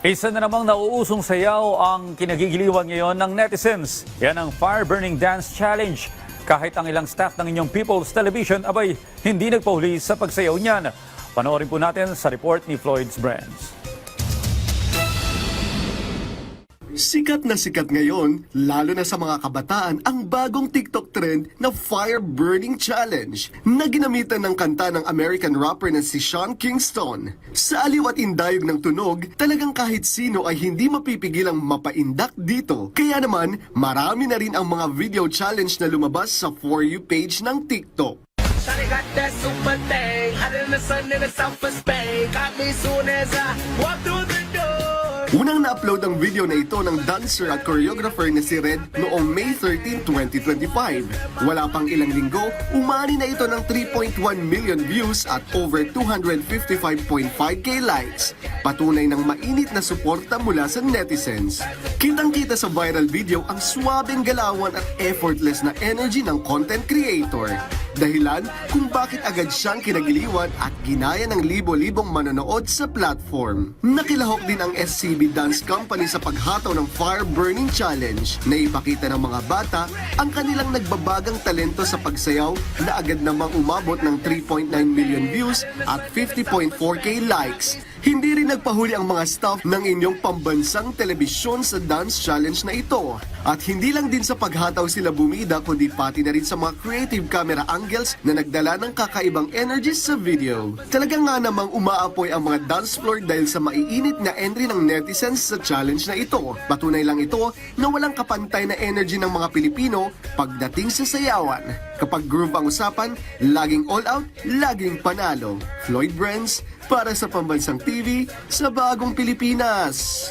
Isa na namang nauusong sayaw ang kinagigiliwan ngayon ng netizens. Yan ang Fire Burning Dance Challenge. Kahit ang ilang staff ng inyong People's Television abay hindi nagpahuli sa pagsayaw niyan. Panoorin po natin sa report ni Floyd's Brands. Sikat na sikat ngayon, lalo na sa mga kabataan, ang bagong TikTok trend na Fire Burning Challenge na ginamitan ng kanta ng American rapper na si Sean Kingston. Sa aliw at indayog ng tunog, talagang kahit sino ay hindi mapipigilang mapaindak dito. Kaya naman, marami na rin ang mga video challenge na lumabas sa For You page ng TikTok. Shawty got that super thing, hot in the sun in the south of Spain. Caught me soon as I walk through the door. Unang na-upload ang video na ito ng dancer at choreographer na si Red noong May 13, 2025. Wala pang ilang linggo, umani na ito ng 3.1 million views at over 255.5k likes. Patunay ng mainit na suporta mula sa netizens. Kitang-kita sa viral video ang swabeng galawan at effortless na energy ng content creator. Dahilan kung bakit agad siyang kinagiliwan at ginaya ng libo-libong manonood sa platform. Nakilahok din ang SCB Dance Company sa paghataw ng Fire Burning Challenge na ipakita ng mga bata ang kanilang nagbabagang talento sa pagsayaw na agad namang umabot ng 3.9 million views at 50.4k likes. Hindi rin nagpahuli ang mga staff ng inyong pambansang telebisyon sa dance challenge na ito. At hindi lang din sa paghataw sila bumida kundi pati na rin sa mga creative camera angles na nagdala ng kakaibang energies sa video. Talagang nga namang umaapoy ang mga dance floor dahil sa maiinit na entry ng netizens sa challenge na ito. Patunay lang ito na walang kapantay na energy ng mga Pilipino pagdating sa sayawan. Kapag groove ang usapan, laging all out, laging panalo. Floyd Brands, para sa Pambansang TV sa Bagong Pilipinas.